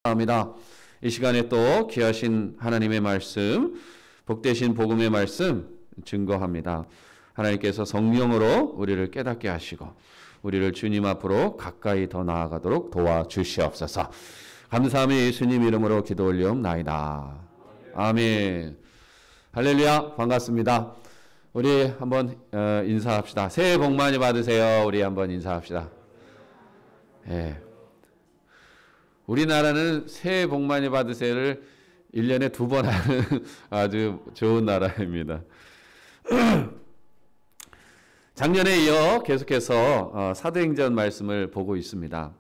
합니다. 이 시간에 또 귀하신 하나님의 말씀, 복되신 복음의 말씀 증거합니다. 하나님께서 성령으로 우리를 깨닫게 하시고 우리를 주님 앞으로 가까이 더 나아가도록 도와주시옵소서. 감사하며 예수님 이름으로 기도 올리옵나이다. 아멘. 할렐루야, 반갑습니다. 우리 한번 인사합시다. 새해 복 많이 받으세요. 우리 한번 인사합시다. 예. 우리나라는 새해 복 많이 받으세요를 1년에 2번 하는 아주 좋은 나라입니다. 작년에 이어 계속해서 사도행전 말씀을 보고 있습니다.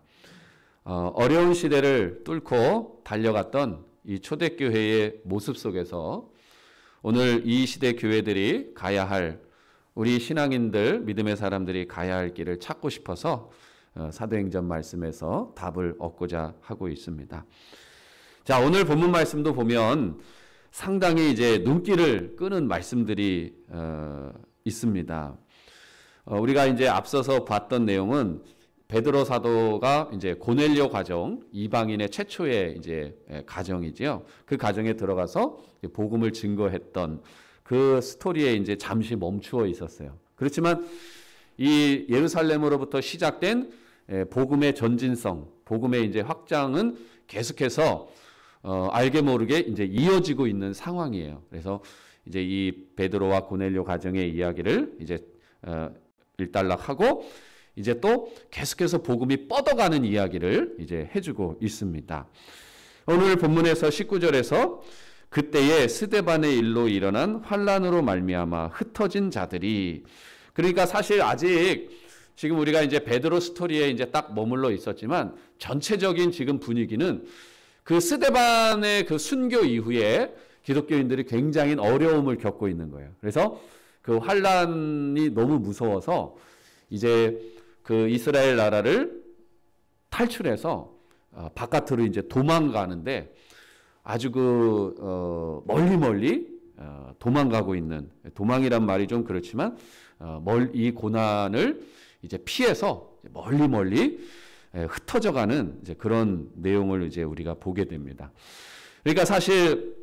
어려운 시대를 뚫고 달려갔던 이 초대교회의 모습 속에서 오늘 이 시대 교회들이 가야 할, 우리 신앙인들, 믿음의 사람들이 가야 할 길을 찾고 싶어서 사도행전 말씀에서 답을 얻고자 하고 있습니다. 자, 오늘 본문 말씀도 보면 상당히 이제 눈길을 끄는 말씀들이 있습니다. 우리가 이제 앞서서 봤던 내용은 베드로 사도가 이제 고넬료 가정, 이방인의 최초의 이제 가정이지요. 그 가정에 들어가서 복음을 증거했던 그 스토리에 이제 잠시 멈추어 있었어요. 그렇지만 이 예루살렘으로부터 시작된 복음의 전진성, 복음의 이제 확장은 계속해서 알게 모르게 이제 이어지고 있는 상황이에요. 그래서 이제 이 베드로와 고넬료 가정의 이야기를 이제 일단락하고 이제 또 계속해서 복음이 뻗어가는 이야기를 이제 해주고 있습니다. 오늘 본문에서 19절에서 그때에 스데반의 일로 일어난 환란으로 말미암아 흩어진 자들이, 그러니까 사실 아직 지금 우리가 이제 베드로 스토리에 이제 딱 머물러 있었지만 전체적인 지금 분위기는 그 스데반의 그 순교 이후에 기독교인들이 굉장히 어려움을 겪고 있는 거예요. 그래서 그 환란이 너무 무서워서 이제 그 이스라엘 나라를 탈출해서 바깥으로 이제 도망가는데 아주 멀리 도망가고 있는, 도망이란 말이 좀 그렇지만 이 고난을 이제 피해서 멀리 흩어져가는 이제 그런 내용을 이제 우리가 보게 됩니다. 그러니까 사실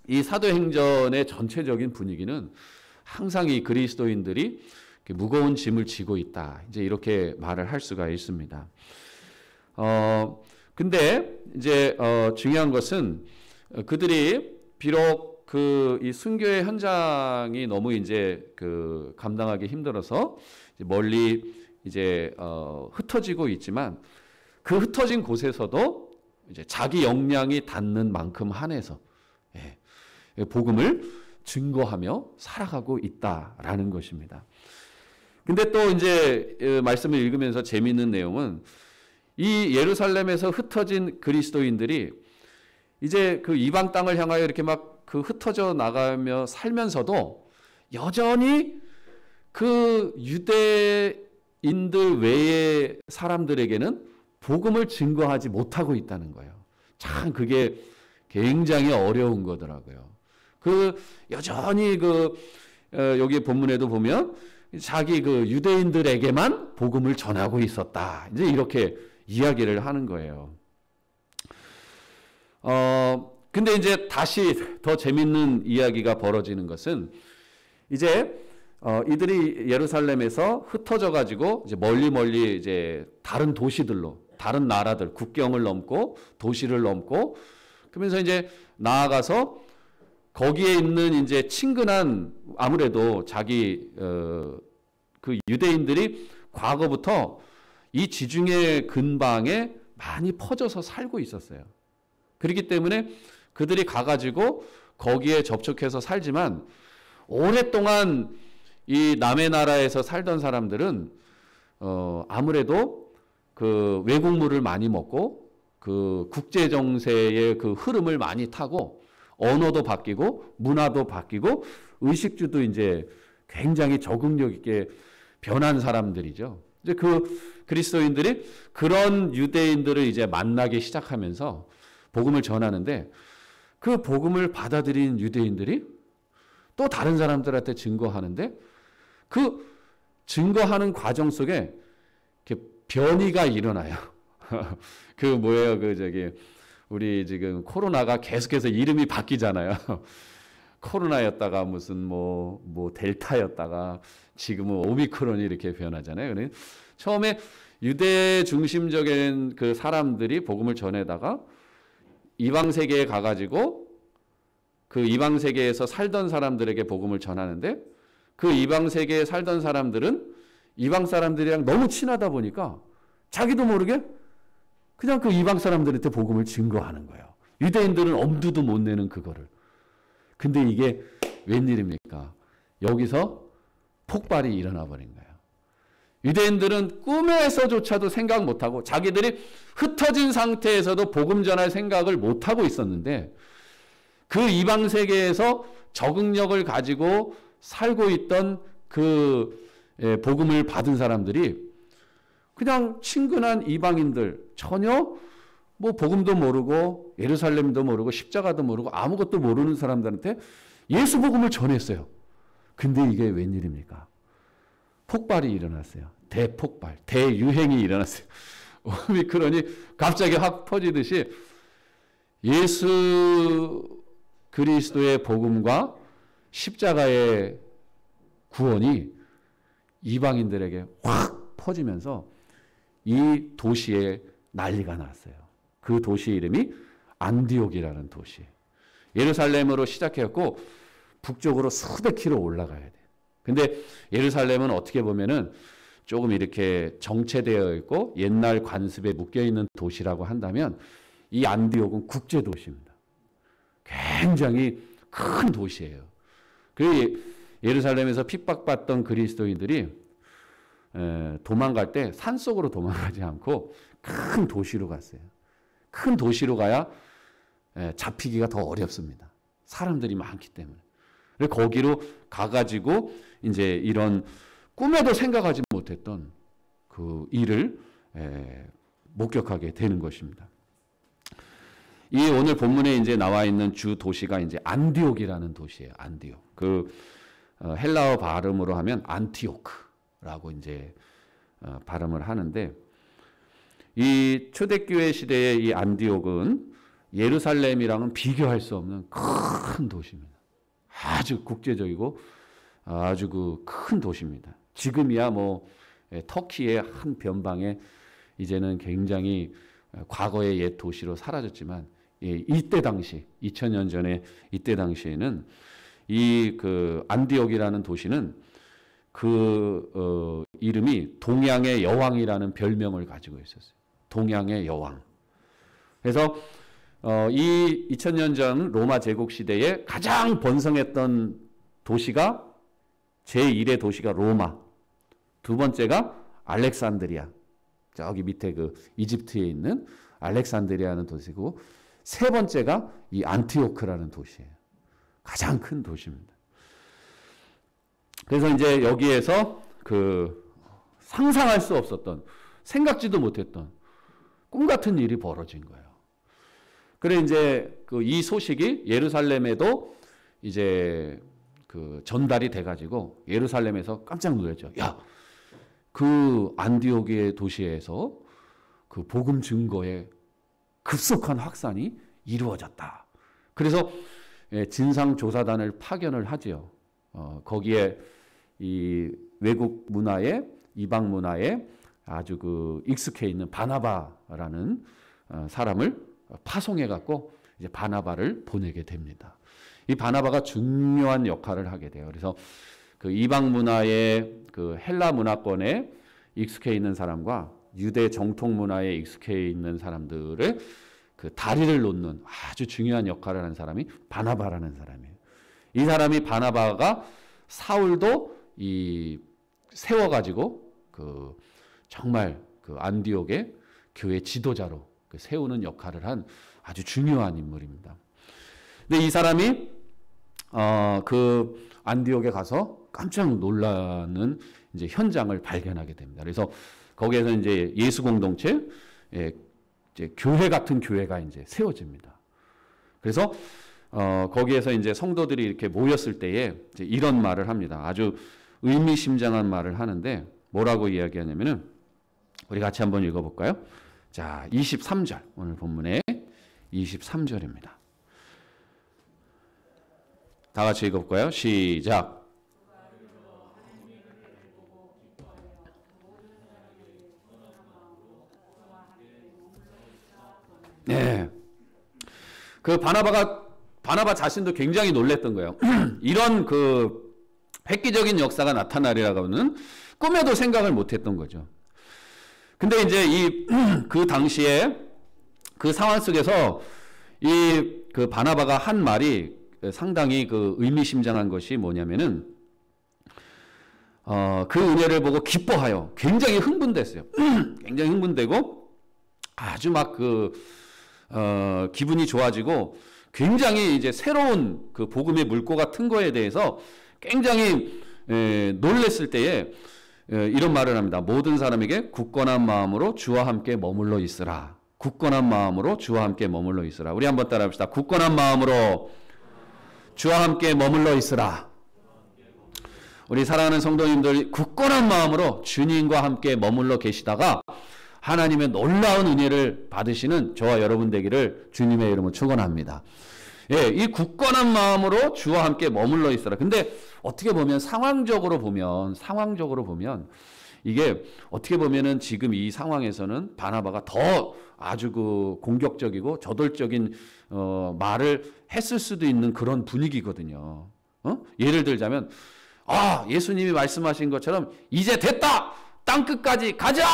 이 사도행전의 전체적인 분위기는 항상 이 그리스도인들이 무거운 짐을 지고 있다, 이제 이렇게 말을 할 수가 있습니다. 근데 이제 중요한 것은 그들이 비록 이 순교의 현장이 너무 이제 감당하기 힘들어서 이제 멀리 이제 흩어지고 있지만 그 흩어진 곳에서도 이제 자기 역량이 닿는 만큼 한해서 복음을 증거하며 살아가고 있다라는 것입니다. 근데 또 이제 말씀을 읽으면서 재미있는 내용은 이 예루살렘에서 흩어진 그리스도인들이 이제 그 이방 땅을 향하여 이렇게 막 흩어져 나가며 살면서도 여전히 그 유대인들 외의 사람들에게는 복음을 증거하지 못하고 있다는 거예요. 참 그게 굉장히 어려운 거더라고요. 여전히 여기 본문에도 보면 자기 유대인들에게만 복음을 전하고 있었다, 이제 이렇게 이야기를 하는 거예요. 근데 이제 다시 더 재밌는 이야기가 벌어지는 것은 이제 이들이 예루살렘에서 흩어져 가지고 이제 멀리 이제 다른 도시들로, 다른 나라들, 국경을 넘고 도시를 넘고 그러면서 이제 나아가서 거기에 있는 이제 친근한, 아무래도 자기 그 유대인들이 과거부터 이 지중해 근방에 많이 퍼져서 살고 있었어요. 그렇기 때문에 그들이 가가지고 거기에 접촉해서 살지만 오랫동안 이 남의 나라에서 살던 사람들은 아무래도 그 외국물을 많이 먹고 그 국제 정세의 그 흐름을 많이 타고 언어도 바뀌고 문화도 바뀌고 의식주도 이제 굉장히 적응력 있게 변한 사람들이죠. 이제 그 그리스도인들이 그런 유대인들을 이제 만나기 시작하면서 복음을 전하는데 그 복음을 받아들인 유대인들이 또 다른 사람들한테 증거하는데 그 증거하는 과정 속에 이렇게 변이가 일어나요. 그 뭐예요? 우리 지금 코로나가 계속해서 이름이 바뀌잖아요. 코로나였다가 무슨 뭐 델타였다가 지금은 오미크론이 이렇게 변하잖아요. 그러니까 처음에 유대 중심적인 그 사람들이 복음을 전해다가 이방 세계에 가가지고 그 이방 세계에서 살던 사람들에게 복음을 전하는데 그 이방 세계에 살던 사람들은 이방 사람들이랑 너무 친하다 보니까 자기도 모르게 그냥 그 이방 사람들한테 복음을 증거하는 거예요. 유대인들은 엄두도 못 내는 그거를. 근데 이게 웬일입니까? 여기서 폭발이 일어나 버린 거예요. 유대인들은 꿈에서조차도 생각 못하고 자기들이 흩어진 상태에서도 복음 전할 생각을 못하고 있었는데 그 이방 세계에서 적응력을 가지고 살고 있던 그 복음을 받은 사람들이 그냥 친근한 이방인들 전혀 뭐 복음도 모르고 예루살렘도 모르고 십자가도 모르고 아무것도 모르는 사람들한테 예수 복음을 전했어요. 근데 이게 웬일입니까? 폭발이 일어났어요. 대폭발, 대유행이 일어났어요. 오미크론이 갑자기 확 퍼지듯이 예수 그리스도의 복음과 십자가의 구원이 이방인들에게 확 퍼지면서 이 도시에 난리가 났어요. 그 도시 이름이 안디옥이라는 도시. 예루살렘으로 시작했고 북쪽으로 수백 킬로 올라가야 돼요. 근데 예루살렘은 어떻게 보면은 조금 이렇게 정체되어 있고 옛날 관습에 묶여 있는 도시라고 한다면 이 안디옥은 국제 도시입니다. 굉장히 큰 도시예요. 그 예루살렘에서 핍박받던 그리스도인들이 도망갈 때 산속으로 도망가지 않고 큰 도시로 갔어요. 큰 도시로 가야 잡히기가 더 어렵습니다. 사람들이 많기 때문에. 거기로 가가지고 이제 이런 꿈에도 생각하지 못했던 그 일을 목격하게 되는 것입니다. 이 오늘 본문에 이제 나와 있는 주 도시가 이제 안디옥이라는 도시예요. 안디옥. 그 헬라어 발음으로 하면 안티오크라고 이제 발음을 하는데 이 초대교회 시대의 이 안디옥은 예루살렘이랑은 비교할 수 없는 큰 도시입니다. 아주 국제적이고 아주 그 큰 도시입니다. 지금이야 뭐 터키의 한 변방에 이제는 굉장히 과거의 옛 도시로 사라졌지만 이때 당시 2000년 전에 이때 당시에는 이 그 안디옥이라는 도시는 그 이름이 동양의 여왕이라는 별명을 가지고 있었어요. 동양의 여왕. 그래서 이 2000년 전 로마 제국 시대에 가장 번성했던 도시가 제1의 도시가 로마. 두 번째가 알렉산드리아. 저기 밑에 그 이집트에 있는 알렉산드리아는 도시고 세 번째가 이 안티오크라는 도시예요. 가장 큰 도시입니다. 그래서 이제 여기에서 그 상상할 수 없었던 생각지도 못했던 꿈 같은 일이 벌어진 거예요. 그래 이제 그 이 소식이 예루살렘에도 이제 그 전달이 돼가지고 예루살렘에서 깜짝 놀랐죠. 야, 그 안디옥의 도시에서 그 복음 증거의 급속한 확산이 이루어졌다. 그래서 진상조사단을 파견을 하지요. 거기에 이 외국 문화에 이방 문화에 아주 그 익숙해 있는 바나바라는 사람을 파송해 갖고 이제 바나바를 보내게 됩니다. 이 바나바가 중요한 역할을 하게 돼요. 그래서 그 이방 문화의 그 헬라 문화권에 익숙해 있는 사람과 유대 정통 문화에 익숙해 있는 사람들의 그 다리를 놓는 아주 중요한 역할을 하는 사람이 바나바라는 사람이에요. 이 사람이 바나바가 사울도 이 세워가지고 그 정말 그 안디옥의 교회 지도자로 그 세우는 역할을 한 아주 중요한 인물입니다. 근데 이 사람이 그 안디옥에 가서 깜짝 놀라는 이제 현장을 발견하게 됩니다. 그래서 거기에서 이제 예수 공동체, 이제 교회 같은 교회가 이제 세워집니다. 그래서 거기에서 이제 성도들이 이렇게 모였을 때에 이제 이런 말을 합니다. 아주 의미심장한 말을 하는데 뭐라고 이야기하냐면은 우리 같이 한번 읽어볼까요? 자, 23절 오늘 본문에 23절입니다. 다 같이 읽어볼까요? 시작. 네. 그 바나바 자신도 굉장히 놀랬던 거예요. 이런 그 획기적인 역사가 나타나리라고는 꿈에도 생각을 못했던 거죠. 근데 이제 그 당시에 그 상황 속에서 그 바나바가 한 말이 상당히 그 의미심장한 것이 뭐냐면은 그 은혜를 보고 기뻐하여 굉장히 흥분됐어요. 굉장히 흥분되고 아주 막 기분이 좋아지고 굉장히 이제 새로운 그 복음의 물고가 튼 거에 대해서 굉장히 놀랬을 때에 이런 말을 합니다. 모든 사람에게 굳건한 마음으로 주와 함께 머물러 있으라. 굳건한 마음으로 주와 함께 머물러 있으라. 우리 한번 따라합시다. 굳건한 마음으로 주와 함께 머물러 있으라. 우리 사랑하는 성도님들, 굳건한 마음으로 주님과 함께 머물러 계시다가 하나님의 놀라운 은혜를 받으시는 저와 여러분 되기를 주님의 이름으로 축원합니다. 예, 이 굳건한 마음으로 주와 함께 머물러 있어라. 근데 어떻게 보면 상황적으로 보면 이게 어떻게 보면은 지금 이 상황에서는 바나바가 더 아주 그 공격적이고 저돌적인 말을 했을 수도 있는 그런 분위기거든요. 예를 들자면 예수님이 말씀하신 것처럼 이제 됐다. 땅 끝까지 가자.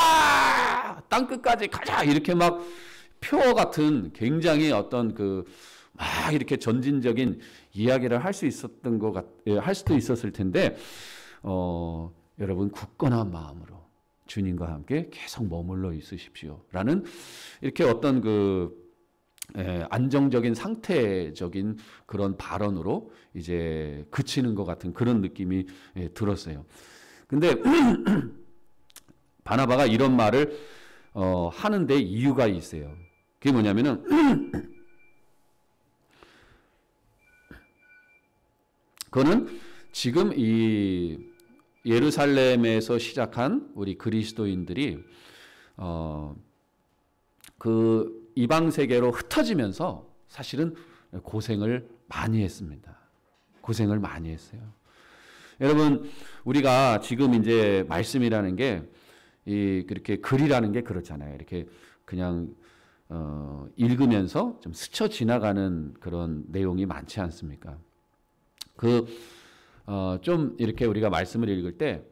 땅 끝까지 가자. 이렇게 막 표 같은 굉장히 어떤 막 이렇게 전진적인 이야기를 할 수 있었던 할 수도 있었을 텐데 여러분 굳건한 마음으로 주님과 함께 계속 머물러 있으십시오라는 이렇게 어떤 안정적인 상태적인 그런 발언으로 이제 그치는 것 같은 그런 느낌이 들었어요. 근데 바나바가 이런 말을 하는데 이유가 있어요. 그게 뭐냐면은 그거는 지금 이 예루살렘에서 시작한 우리 그리스도인들이 그 이방 세계로 흩어지면서 사실은 고생을 많이 했습니다. 고생을 많이 했어요. 여러분, 우리가 지금 이제 말씀이라는 게 그렇게 글이라는 게 그렇잖아요. 이렇게 그냥 읽으면서 좀 스쳐 지나가는 그런 내용이 많지 않습니까? 좀 이렇게 우리가 말씀을 읽을 때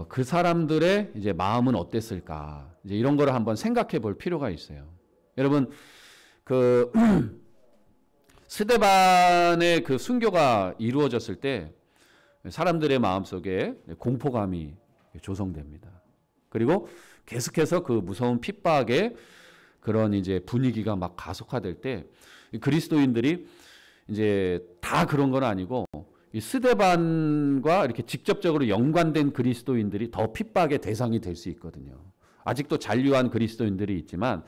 그 사람들의 이제 마음은 어땠을까? 이제 이런 거를 한번 생각해 볼 필요가 있어요. 여러분, 스데반의 그 순교가 이루어졌을 때 사람들의 마음속에 공포감이 조성됩니다. 그리고 계속해서 그 무서운 핍박의 그런 이제 분위기가 막 가속화될 때 그리스도인들이 이제 다 그런 건 아니고 이 스데반과 이렇게 직접적으로 연관된 그리스도인들이 더 핍박의 대상이 될 수 있거든요. 아직도 잔류한 그리스도인들이 있지만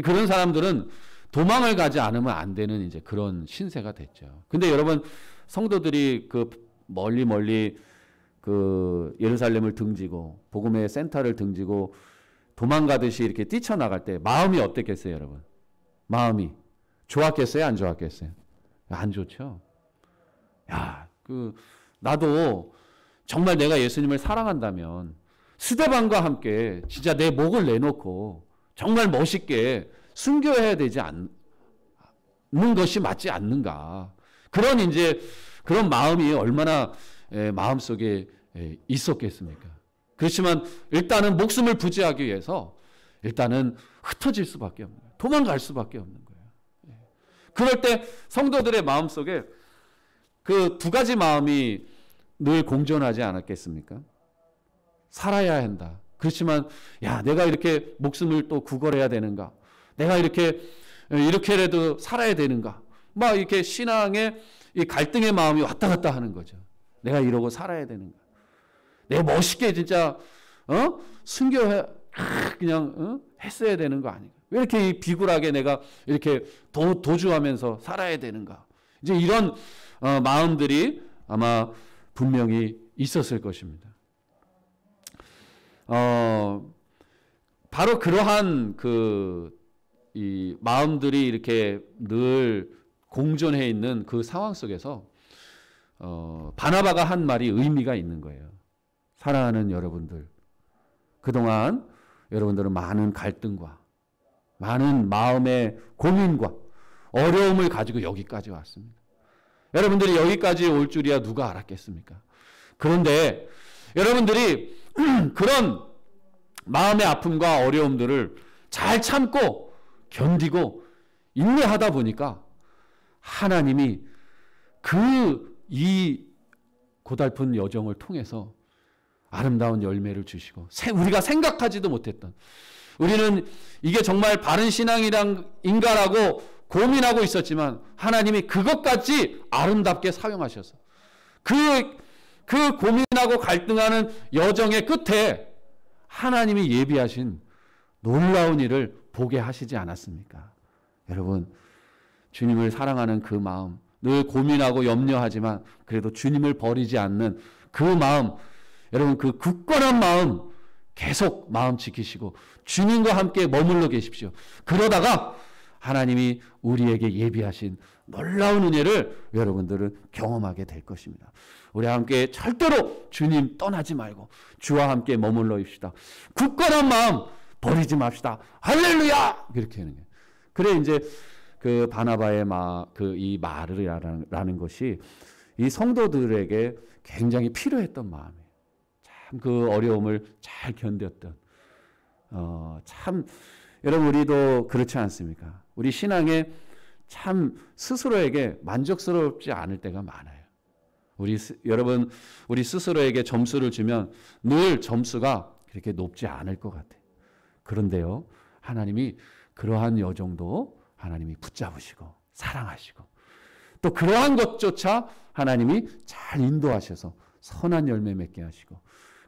그런 사람들은 도망을 가지 않으면 안 되는 이제 그런 신세가 됐죠. 근데 여러분, 성도들이 멀리 예루살렘을 등지고 복음의 센터를 등지고 도망가듯이 이렇게 뛰쳐나갈 때 마음이 어땠겠어요, 여러분? 마음이 좋았겠어요, 안 좋았겠어요? 안 좋죠. 나도 정말 내가 예수님을 사랑한다면 스데반과 함께 진짜 내 목을 내놓고 정말 멋있게 순교해야 되지 않는 것이 맞지 않는가. 그런 마음이 얼마나 마음속에 있었겠습니까? 그렇지만 일단은 목숨을 부지하기 위해서 일단은 흩어질 수밖에 없는 거예요. 도망갈 수밖에 없는 거예요. 그럴 때 성도들의 마음속에 그 두 가지 마음이 늘 공존하지 않았겠습니까? 살아야 한다. 그렇지만 내가 이렇게 목숨을 또 구걸해야 되는가? 내가 이렇게라도 살아야 되는가? 막 이렇게 신앙의 이 갈등의 마음이 왔다 갔다 하는 거죠. 내가 이러고 살아야 되는가? 내가 멋있게 진짜 순교해 그냥 했어야 되는 거 아닌가? 왜 이렇게 비굴하게 내가 이렇게 도주하면서 살아야 되는가? 이제 이런 마음들이 아마 분명히 있었을 것입니다. 바로 그러한 이 마음들이 이렇게 늘 공존해 있는 그 상황 속에서 바나바가 한 말이 의미가 있는 거예요. 사랑하는 여러분들, 그동안 여러분들은 많은 갈등과 많은 마음의 고민과 어려움을 가지고 여기까지 왔습니다. 여러분들이 여기까지 올 줄이야 누가 알았겠습니까? 그런데 여러분들이 그런 마음의 아픔과 어려움들을 잘 참고 견디고 인내하다 보니까 하나님이 이 고달픈 여정을 통해서 아름다운 열매를 주시고 우리가 생각하지도 못했던, 우리는 이게 정말 바른 신앙인가라고 고민하고 있었지만 하나님이 그것까지 아름답게 사용하셔서 그 고민하고 갈등하는 여정의 끝에 하나님이 예비하신 놀라운 일을 보게 하시지 않았습니까? 여러분, 주님을 사랑하는 그 마음, 늘 고민하고 염려하지만 그래도 주님을 버리지 않는 그 마음, 여러분 그 굳건한 마음 계속 마음 지키시고 주님과 함께 머물러 계십시오. 그러다가 하나님이 우리에게 예비하신 놀라운 은혜를 여러분들은 경험하게 될 것입니다. 우리 함께 절대로 주님 떠나지 말고 주와 함께 머물러 있시다. 굳건한 마음 버리지 맙시다. 할렐루야! 이렇게 하는 거예요. 그래 이제 그 바나바의 이 말이라는 것이 이 성도들에게 굉장히 필요했던 마음이에요. 참 그 어려움을 잘 견뎠던, 참 여러분 우리도 그렇지 않습니까? 우리 신앙에 참 스스로에게 만족스럽지 않을 때가 많아요. 여러분 우리 스스로에게 점수를 주면 늘 점수가 그렇게 높지 않을 것 같아요. 그런데요, 하나님이 그러한 여정도 하나님이 붙잡으시고 사랑하시고 또 그러한 것조차 하나님이 잘 인도하셔서 선한 열매 맺게 하시고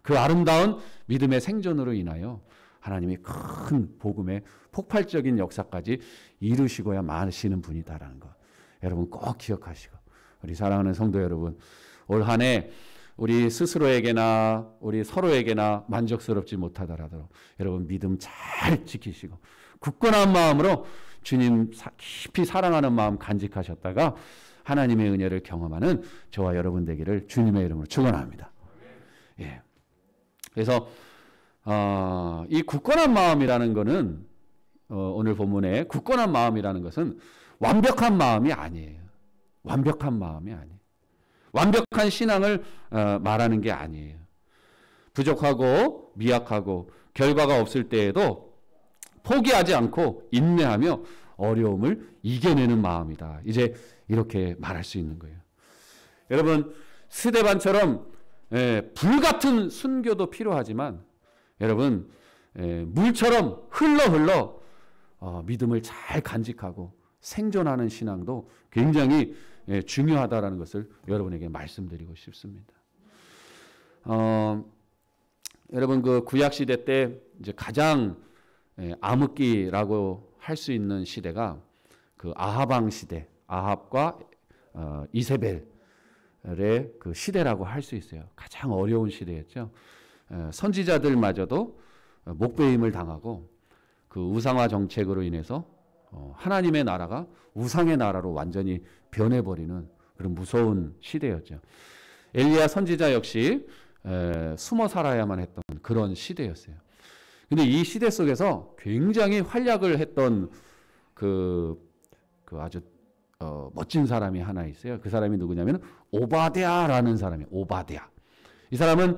그 아름다운 믿음의 생존으로 인하여 하나님이 큰 복음의 폭발적인 역사까지 이루시고야 마시는 분이다라는 것 여러분 꼭 기억하시고, 우리 사랑하는 성도 여러분, 올 한 해 우리 스스로에게나 우리 서로에게나 만족스럽지 못하더라도 여러분 믿음 잘 지키시고 굳건한 마음으로 주님 깊이 사랑하는 마음 간직하셨다가 하나님의 은혜를 경험하는 저와 여러분 되기를 주님의 이름으로 축원합니다. 예. 그래서 이 굳건한 마음이라는 것은 오늘 본문에 굳건한 마음이라는 것은 완벽한 마음이 아니에요. 완벽한 마음이 아니에요. 완벽한 신앙을 말하는 게 아니에요. 부족하고 미약하고 결과가 없을 때에도 포기하지 않고 인내하며 어려움을 이겨내는 마음이다. 이제 이렇게 말할 수 있는 거예요. 여러분 스데반처럼 불같은 순교도 필요하지만 여러분 물처럼 흘러 믿음을 잘 간직하고 생존하는 신앙도 굉장히 중요하다라는 것을 여러분에게 말씀드리고 싶습니다. 여러분 그 구약 시대 때 이제 가장 암흑기라고 할 수 있는 시대가 그 아합 왕 시대, 아합과 이세벨의 그 시대라고 할 수 있어요. 가장 어려운 시대였죠. 선지자들마저도 목배임을 당하고 그 우상화 정책으로 인해서 하나님의 나라가 우상의 나라로 완전히 변해버리는 그런 무서운 시대였죠. 엘리야 선지자 역시 숨어 살아야만 했던 그런 시대였어요. 근데 이 시대 속에서 굉장히 활약을 했던 그 아주 멋진 사람이 하나 있어요. 그 사람이 누구냐면 오바댜라는 사람이에요. 오바댜. 이 사람은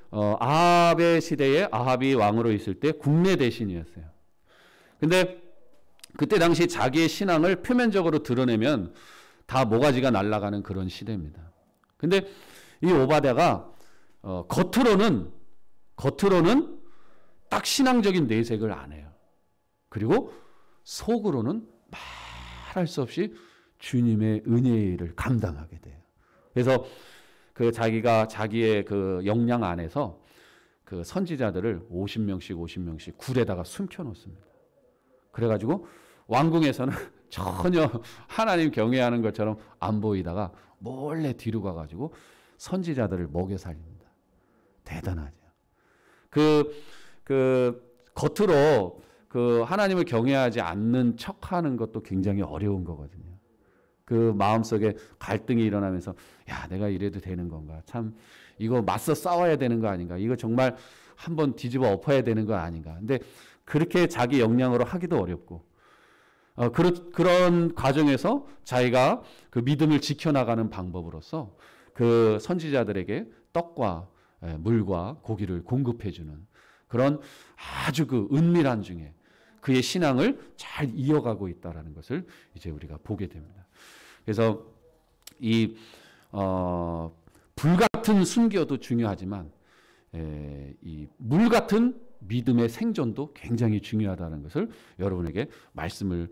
아합의 시대에 아합이 왕으로 있을 때 국내 대신이었어요. 근데 그때 당시 자기의 신앙을 표면적으로 드러내면 다 모가지가 날아가는 그런 시대입니다. 근데 이 오바댜가 겉으로는 딱 신앙적인 내색을 안 해요. 그리고 속으로는 말할 수 없이 주님의 은혜를 감당하게 돼요. 그래서 그 자기의 그 역량 안에서 그 선지자들을 50명씩 굴에다가 숨겨 놓습니다. 그래가지고 왕궁에서는 전혀 하나님 경외하는 것처럼 안 보이다가 몰래 뒤로 가가지고 선지자들을 먹여 살립니다. 대단하죠. 그 겉으로 그 하나님을 경외하지 않는 척하는 것도 굉장히 어려운 거거든요. 그 마음속에 갈등이 일어나면서 야, 내가 이래도 되는 건가? 참 이거 맞서 싸워야 되는 거 아닌가? 이거 정말 한번 뒤집어 엎어야 되는 거 아닌가? 근데 그렇게 자기 역량으로 하기도 어렵고 그런 과정에서 자기가 그 믿음을 지켜나가는 방법으로서 그 선지자들에게 떡과 물과 고기를 공급해주는 그런 아주 그 은밀한 중에 그의 신앙을 잘 이어가고 있다라는 것을 이제 우리가 보게 됩니다. 그래서 이 불같은 순교도 중요하지만 이 물 같은 믿음의 생존도 굉장히 중요하다는 것을 여러분에게 말씀을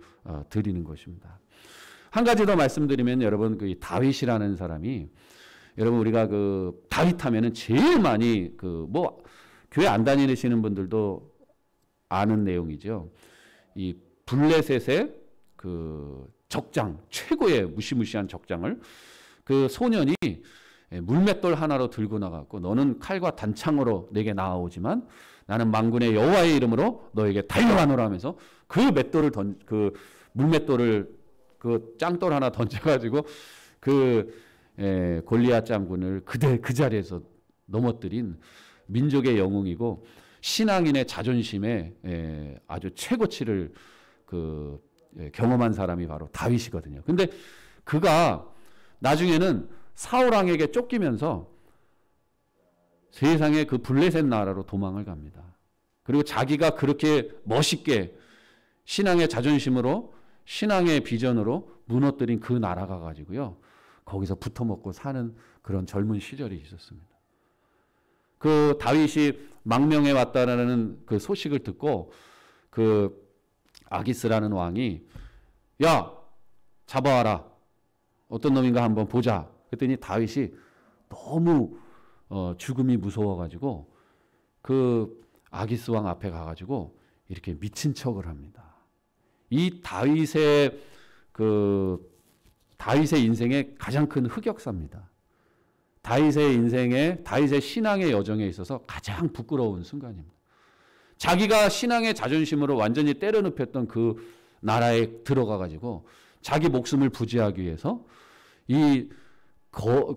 드리는 것입니다. 한 가지 더 말씀드리면 여러분 그 다윗이라는 사람이 여러분 우리가 그 다윗 하면은 제일 많이 그 뭐 교회 안 다니시는 분들도 아는 내용이죠. 이 블레셋의 그 적장 최고의 무시무시한 적장을 그 소년이 물맷돌 하나로 들고 나갔고 너는 칼과 단창으로 내게 나아오지만 나는 만군의 여호와의 이름으로 너에게 달려가노라 하면서 그 맷돌을 그 물맷돌을 그 짱돌 하나 던져가지고 그 골리앗 장군을 그 자리에서 넘어뜨린 민족의 영웅이고 신앙인의 자존심에 아주 최고치를 그 경험한 사람이 바로 다윗이거든요. 근데 그가 나중에는 사울 왕에게 쫓기면서 세상의 그 블레셋 나라로 도망을 갑니다. 그리고 자기가 그렇게 멋있게 신앙의 자존심으로 신앙의 비전으로 무너뜨린 그 나라가 가지고요. 거기서 붙어먹고 사는 그런 젊은 시절이 있었습니다. 그 다윗이 망명해 왔다라는 그 소식을 듣고 그 아기스라는 왕이 야 잡아와라 어떤 놈인가 한번 보자 그랬더니 다윗이 너무 죽음이 무서워가지고 그 아기스 왕 앞에 가가지고 이렇게 미친 척을 합니다. 이 다윗의 인생의 가장 큰 흑역사입니다. 다윗의 신앙의 여정에 있어서 가장 부끄러운 순간입니다. 자기가 신앙의 자존심으로 완전히 때려눕혔던 그 나라에 들어가가지고 자기 목숨을 부지하기 위해서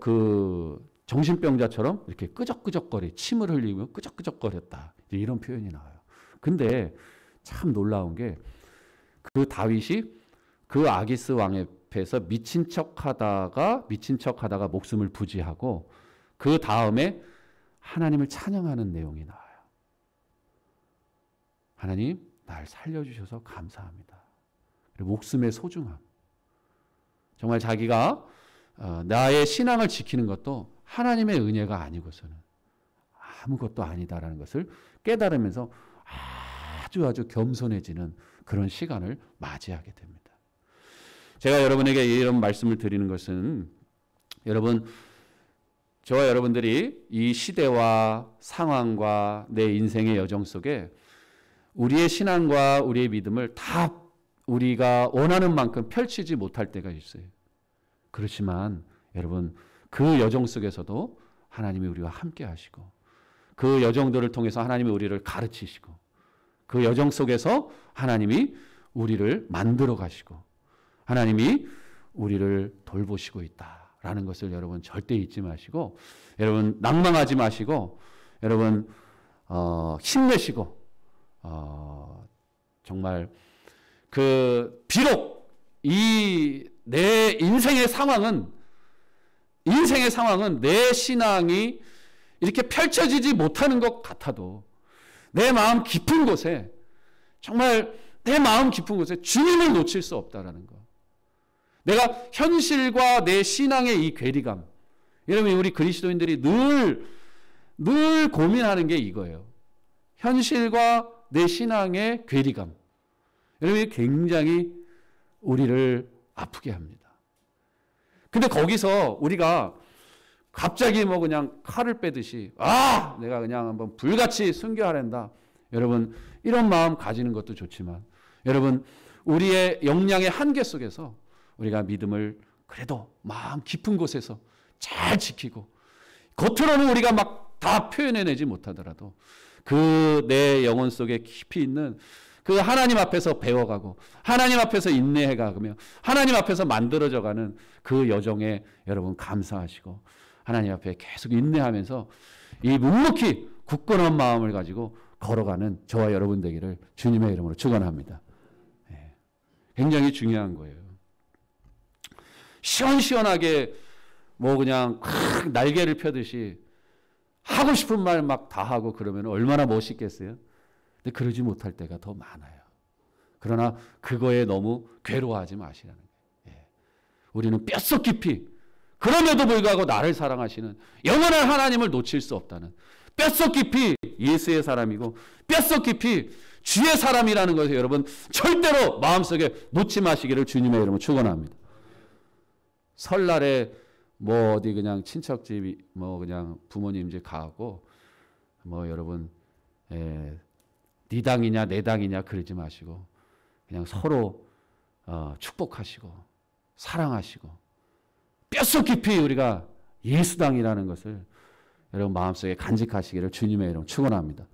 그 정신병자처럼 이렇게 끄적끄적거리, 침을 흘리며 끄적끄적거렸다. 이런 표현이 나와요. 근데 참 놀라운 게 그 다윗이 그 아기스 왕 앞에서 미친 척하다가 목숨을 부지하고 그 다음에 하나님을 찬양하는 내용이 나와요. 하나님, 날 살려주셔서 감사합니다. 그리고 목숨의 소중함. 정말 자기가 나의 신앙을 지키는 것도 하나님의 은혜가 아니고서는 아무것도 아니다라는 것을 깨달으면서 아주 겸손해지는 그런 시간을 맞이하게 됩니다. 제가 여러분에게 이런 말씀을 드리는 것은 여러분, 저와 여러분들이 이 시대와 상황과 내 인생의 여정 속에 우리의 신앙과 우리의 믿음을 다 우리가 원하는 만큼 펼치지 못할 때가 있어요. 그렇지만 여러분 그 여정 속에서도 하나님이 우리와 함께 하시고 그 여정들을 통해서 하나님이 우리를 가르치시고 그 여정 속에서 하나님이 우리를 만들어 가시고 하나님이 우리를 돌보시고 있다라는 것을 여러분 절대 잊지 마시고 여러분 낭망하지 마시고 여러분 힘내시고 정말 그 비록 이 내 인생의 상황은 내 신앙이 이렇게 펼쳐지지 못하는 것 같아도 내 마음 깊은 곳에 정말 내 마음 깊은 곳에 주님을 놓칠 수 없다라는 거. 내가 현실과 내 신앙의 이 괴리감. 여러분 우리 그리스도인들이 늘 고민하는 게 이거예요. 현실과 내 신앙의 괴리감. 여러분 굉장히 우리를 아프게 합니다. 근데 거기서 우리가 갑자기 뭐 그냥 칼을 빼듯이 내가 그냥 한번 불같이 순교하란다. 여러분 이런 마음 가지는 것도 좋지만 여러분 우리의 역량의 한계 속에서 우리가 믿음을 그래도 마음 깊은 곳에서 잘 지키고 겉으로는 우리가 막 다 표현해내지 못하더라도 그 내 영혼 속에 깊이 있는 그 하나님 앞에서 배워가고 하나님 앞에서 인내해가며 하나님 앞에서 만들어져가는 그 여정에 여러분 감사하시고 하나님 앞에 계속 인내하면서 이 묵묵히 굳건한 마음을 가지고 걸어가는 저와 여러분 되기를 주님의 이름으로 축원합니다. 굉장히 중요한 거예요. 시원시원하게 뭐 그냥 날개를 펴듯이 하고 싶은 말 막 다 하고 그러면 얼마나 멋있겠어요? 근데 그러지 못할 때가 더 많아요. 그러나 그거에 너무 괴로워하지 마시라는 거예요. 우리는 뼛속 깊이 그럼에도 불구하고 나를 사랑하시는 영원한 하나님을 놓칠 수 없다는 뼛속 깊이 예수의 사람이고 뼛속 깊이 주의 사람이라는 것을 여러분 절대로 마음속에 놓지 마시기를 주님의 이름으로 축원합니다. 설날에 뭐 어디 그냥 친척집 뭐 그냥 부모님 집 가고 뭐 여러분 네 당이냐 내 당이냐 그러지 마시고 그냥 서로 축복하시고 사랑하시고 뼛속 깊이 우리가 예수당이라는 것을 여러분 마음속에 간직하시기를 주님의 이름 축원합니다.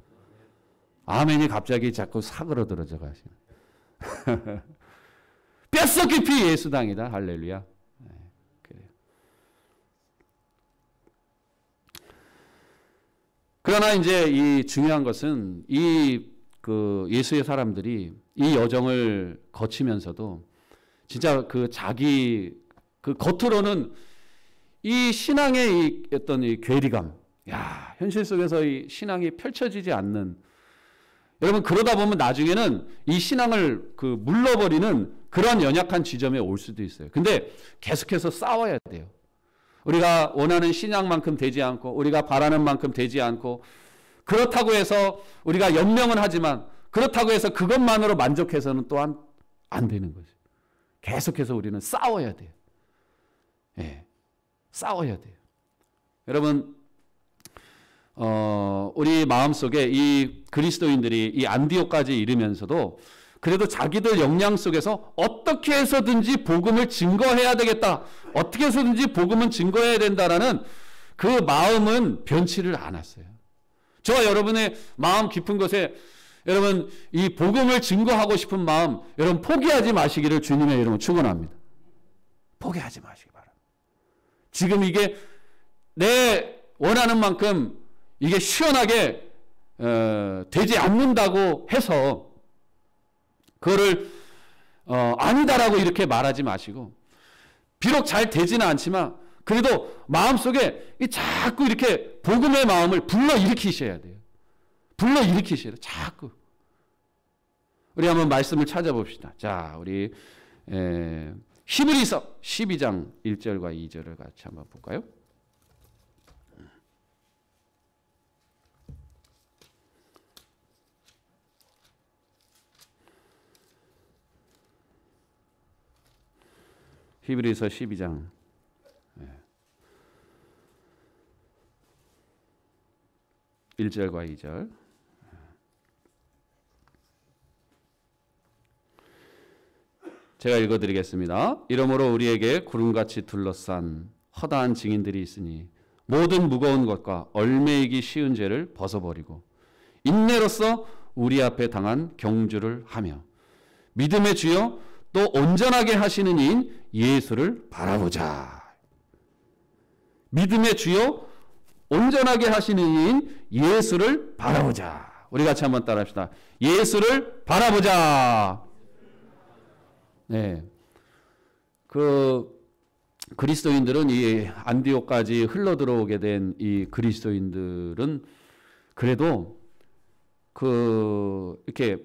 아멘이 갑자기 자꾸 사그러들어져 가시는 뼛속 깊이 예수당이다. 할렐루야. 그래요. 그러나 이제 이 중요한 것은 이 그 예수의 사람들이 이 여정을 거치면서도 진짜 그 자기 그 겉으로는 이 신앙의 이 어떤 이 괴리감, 야 현실 속에서 이 신앙이 펼쳐지지 않는 여러분 그러다 보면 나중에는 이 신앙을 그 물러버리는 그런 연약한 지점에 올 수도 있어요. 근데 계속해서 싸워야 돼요. 우리가 원하는 신앙만큼 되지 않고 우리가 바라는 만큼 되지 않고 그렇다고 해서 우리가 연명은 하지만 그렇다고 해서 그것만으로 만족해서는 또한 안 되는 거죠. 계속해서 우리는 싸워야 돼요. 싸워야 돼요. 여러분 우리 마음속에 이 그리스도인들이 이 안디옥까지 이르면서도 그래도 자기들 역량 속에서 어떻게 해서든지 복음을 증거해야 되겠다. 어떻게 해서든지 복음은 증거해야 된다라는 그 마음은 변치를 않았어요. 저와 여러분의 마음 깊은 곳에 여러분 이 복음을 증거하고 싶은 마음 여러분 포기하지 마시기를 주님의 이름으로 축원합니다. 포기하지 마시기 바랍니다. 지금 이게 내 원하는 만큼 이게 시원하게 되지 않는다고 해서 그거를 아니다라고 이렇게 말하지 마시고 비록 잘 되지는 않지만 그래도 마음속에 자꾸 이렇게 복음의 마음을 불러일으키셔야 돼요. 불러일으키셔야 돼요. 자꾸. 우리 한번 말씀을 찾아봅시다. 자, 우리 히브리서 12장 1절과 2절을 같이 한번 볼까요? 히브리서 12장 1절과 2절 제가 읽어드리겠습니다. 이러므로 우리에게 구름같이 둘러싼 허다한 증인들이 있으니 모든 무거운 것과 얽매이기 쉬운 죄를 벗어버리고 인내로써 우리 앞에 당한 경주를 하며 믿음의 주여 또 온전하게 하시는 이인 예수를 바라보자. 믿음의 주여 온전하게 하시는 이인 예수를 바라보자. 우리 같이 한번 따라합시다. 예수를 바라보자. 네. 그리스도인들은 이 안디옥까지 흘러 들어오게 된 이 그리스도인들은 그래도 이렇게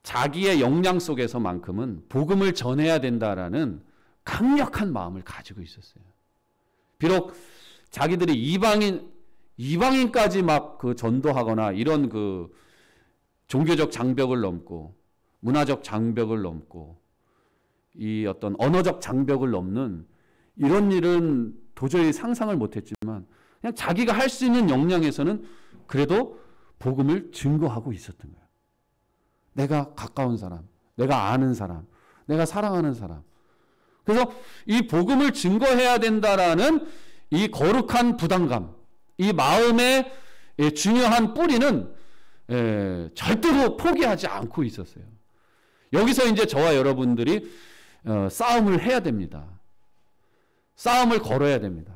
자기의 역량 속에서만큼은 복음을 전해야 된다라는 강력한 마음을 가지고 있었어요. 비록 자기들이 이방인까지 막 전도하거나 이런 종교적 장벽을 넘고 문화적 장벽을 넘고 이 어떤 언어적 장벽을 넘는 이런 일은 도저히 상상을 못했지만 그냥 자기가 할 수 있는 역량에서는 그래도 복음을 증거하고 있었던 거예요. 내가 가까운 사람, 내가 아는 사람, 내가 사랑하는 사람. 그래서 이 복음을 증거해야 된다라는 이 거룩한 부담감, 이 마음의 중요한 뿌리는 절대로 포기하지 않고 있었어요. 여기서 이제 저와 여러분들이 싸움을 해야 됩니다. 싸움을 걸어야 됩니다.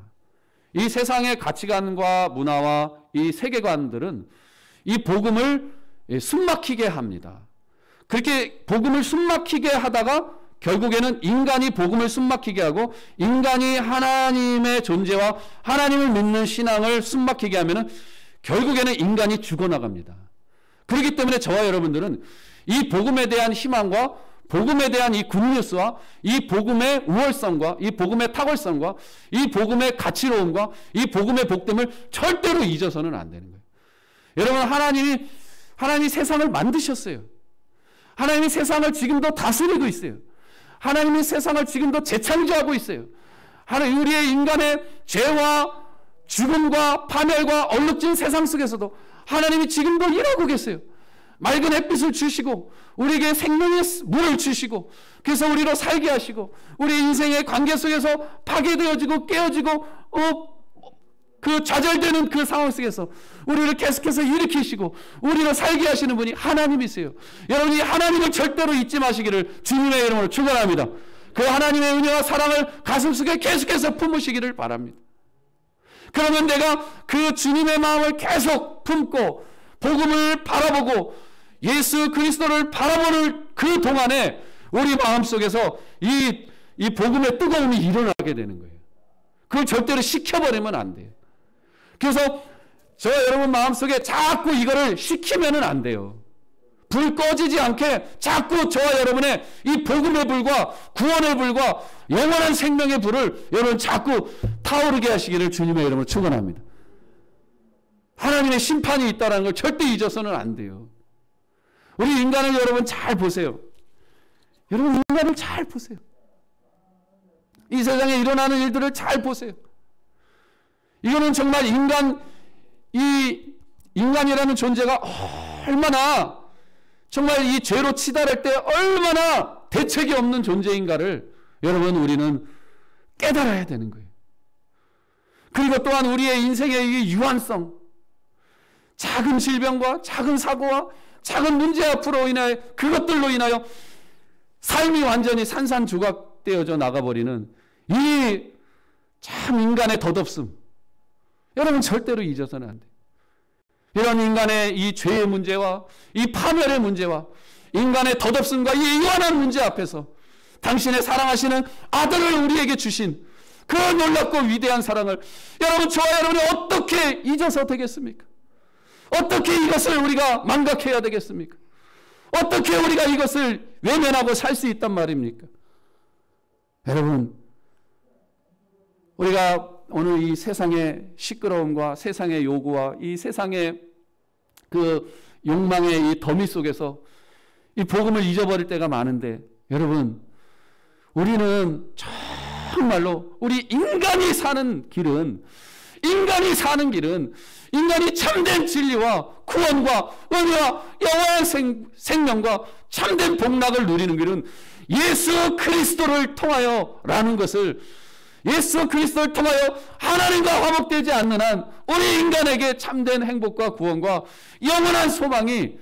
이 세상의 가치관과 문화와 이 세계관들은 이 복음을 숨막히게 합니다. 그렇게 복음을 숨막히게 하다가 결국에는 인간이 복음을 숨막히게 하고 인간이 하나님의 존재와 하나님을 믿는 신앙을 숨막히게 하면은 결국에는 인간이 죽어나갑니다. 그렇기 때문에 저와 여러분들은 이 복음에 대한 희망과 복음에 대한 이 굿뉴스와 이 복음의 우월성과 이 복음의 탁월성과 이 복음의 가치로움과 이 복음의 복됨을 절대로 잊어서는 안 되는 거예요. 여러분, 하나님이 세상을 만드셨어요. 하나님이 세상을 지금도 다스리고 있어요. 하나님이 세상을 지금도 재창조하고 있어요. 하나님, 우리의 인간의 죄와 죽음과 파멸과 얼룩진 세상 속에서도 하나님이 지금도 일하고 계세요. 맑은 햇빛을 주시고 우리에게 생명의 물을 주시고 그래서 우리로 살게 하시고 우리 인생의 관계 속에서 파괴되어지고 깨어지고 그 좌절되는 그 상황 속에서 우리를 계속해서 일으키시고 우리로 살게 하시는 분이 하나님이세요. 여러분이 하나님을 절대로 잊지 마시기를 주님의 이름으로 축원합니다. 그 하나님의 은혜와 사랑을 가슴속에 계속해서 품으시기를 바랍니다. 그러면 내가 그 주님의 마음을 계속 품고 복음을 바라보고 예수 그리스도를 바라보는 그 동안에 우리 마음속에서 이 복음의 뜨거움이 일어나게 되는 거예요. 그걸 절대로 식혀버리면 안 돼요. 그래서 저와 여러분 마음속에 자꾸 이거를 식히면은 안 돼요. 불 꺼지지 않게 자꾸 저와 여러분의 이 복음의 불과 구원의 불과 영원한 생명의 불을 여러분 자꾸 타오르게 하시기를 주님의 이름으로 축원합니다. 하나님의 심판이 있다는 걸 절대 잊어서는 안 돼요. 우리 인간을 여러분 잘 보세요. 여러분 인간을 잘 보세요. 이 세상에 일어나는 일들을 잘 보세요. 이거는 정말 인간이라는 존재가 얼마나 정말 이 죄로 치달을 때 얼마나 대책이 없는 존재인가를 여러분 우리는 깨달아야 되는 거예요. 그리고 또한 우리의 인생의 이 유한성, 작은 질병과 작은 사고와 작은 문제 앞으로 인하여 그것들로 인하여 삶이 완전히 산산조각되어져 나가버리는 이 참 인간의 덧없음, 여러분 절대로 잊어서는 안 돼요. 이런 인간의 이 죄의 문제와 이 파멸의 문제와 인간의 덧없음과 이 유한한 문제 앞에서 당신의 사랑하시는 아들을 우리에게 주신 그 놀랍고 위대한 사랑을 여러분 저와 여러분이 어떻게 잊어서 되겠습니까? 어떻게 이것을 우리가 망각해야 되겠습니까? 어떻게 우리가 이것을 외면하고 살 수 있단 말입니까? 여러분, 우리가 오늘 이 세상의 시끄러움과 세상의 요구와 이 세상의 그 욕망의 이 더미 속에서 이 복음을 잊어버릴 때가 많은데 여러분, 우리는 정말로 우리 인간이 사는 길은 인간이 참된 진리와 구원과 은혜와 영원한 생명과 참된 복락을 누리는 길은 예수 그리스도를 통하여라는 것을, 예수 그리스도를 통하여 하나님과 화목되지 않는 한 우리 인간에게 참된 행복과 구원과 영원한 소망이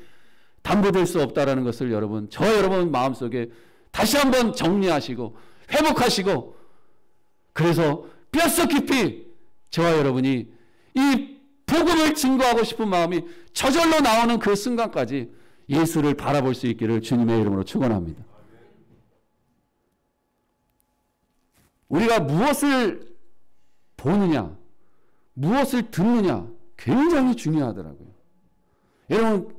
담보될 수 없다라는 것을 여러분, 저 여러분 마음속에 다시 한번 정리하시고 회복하시고, 그래서 뼛속 깊이 저와 여러분이 이 복음을 증거하고 싶은 마음이 저절로 나오는 그 순간까지 예수를 바라볼 수 있기를 주님의 이름으로 축원합니다. 우리가 무엇을 보느냐, 무엇을 듣느냐 굉장히 중요하더라고요. 여러분,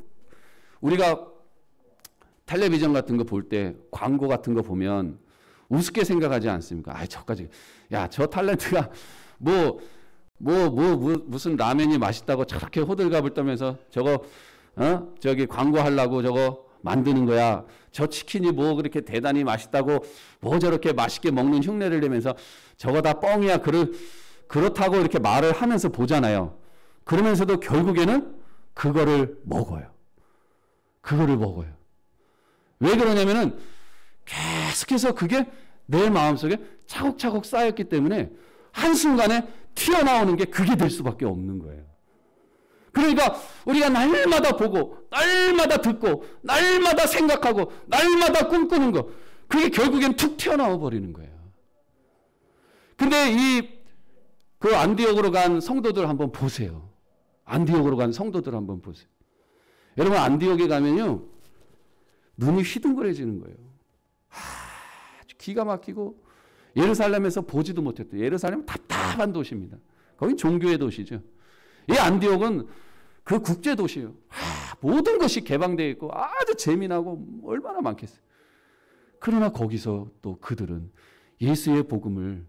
우리가 텔레비전 같은 거 볼 때 광고 같은 거 보면 우습게 생각하지 않습니까? 아, 저까지, 야, 저 탤런트가 무슨 라면이 맛있다고 저렇게 호들갑을 떨면서 저거 저기 광고하려고 저거 만드는 거야. 저 치킨이 뭐 그렇게 대단히 맛있다고 뭐 저렇게 맛있게 먹는 흉내를 내면서 저거 다 뻥이야. 그렇다고 이렇게 말을 하면서 보잖아요. 그러면서도 결국에는 그거를 먹어요. 왜 그러냐면은 계속해서 그게 내 마음속에 차곡차곡 쌓였기 때문에 한순간에 튀어나오는 게 그게 될 수밖에 없는 거예요. 그러니까 우리가 날마다 보고 날마다 듣고 날마다 생각하고 날마다 꿈꾸는 거, 그게 결국엔 툭 튀어나와 버리는 거예요. 근데 그 안디옥으로 간 성도들 한번 보세요. 안디옥으로 간 성도들 한번 보세요. 여러분, 안디옥에 가면요, 눈이 휘둥그레지는 거예요. 아주 기가 막히고, 예루살렘에서 보지도 못했대요. 예루살렘은 답답한 도시입니다. 거긴 종교의 도시죠. 이 안디옥은 그 국제 도시예요. 모든 것이 개방되어 있고 아주 재미나고 얼마나 많겠어요. 그러나 거기서 또 그들은 예수의 복음을,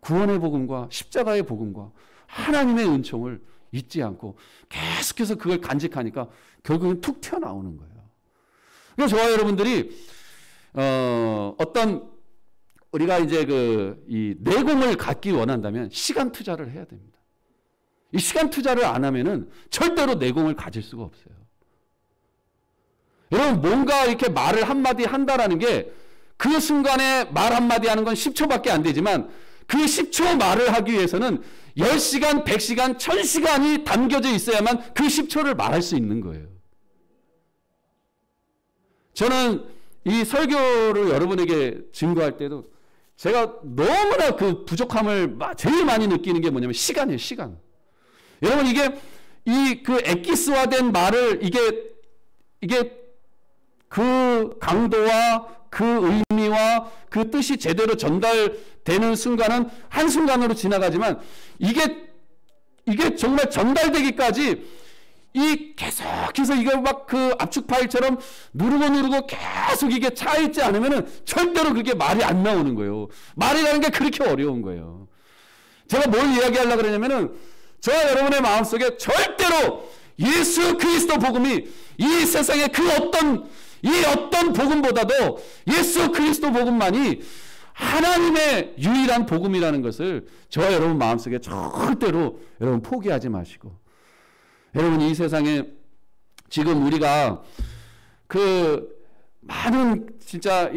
구원의 복음과 십자가의 복음과 하나님의 은총을 잊지 않고 계속해서 그걸 간직하니까 결국은 툭 튀어나오는 거예요. 그래서 저와 여러분들이 어떤 우리가 이제 이 내공을 갖기 원한다면 시간 투자를 해야 됩니다. 이 시간 투자를 안 하면은 절대로 내공을 가질 수가 없어요. 여러분, 뭔가 이렇게 말을 한마디 한다라는 게 그 순간에 말 한마디 하는 건 10초밖에 안 되지만 그 10초 말을 하기 위해서는 10시간, 100시간, 1000시간이 담겨져 있어야만 그 10초를 말할 수 있는 거예요. 저는 이 설교를 여러분에게 증거할 때도 제가 너무나 그 부족함을 제일 많이 느끼는 게 뭐냐면 시간이에요, 시간. 여러분, 그 엑기스화된 말을 이게 그 강도와 그 의미와 그 뜻이 제대로 전달되는 순간은 한순간으로 지나가지만 이게 정말 전달되기까지 계속해서 이걸 막 그 압축 파일처럼 누르고 계속 이게 차있지 않으면은 절대로 그게 말이 안 나오는 거예요. 말이라는 게 그렇게 어려운 거예요. 제가 뭘 이야기하려고 그러냐면은 저와 여러분의 마음속에 절대로 예수 그리스도 복음이 이 세상의 어떤 복음보다도 예수 그리스도 복음만이 하나님의 유일한 복음이라는 것을 저와 여러분 마음속에 절대로 여러분 포기하지 마시고, 여러분, 이 세상에 지금 우리가 많은 진짜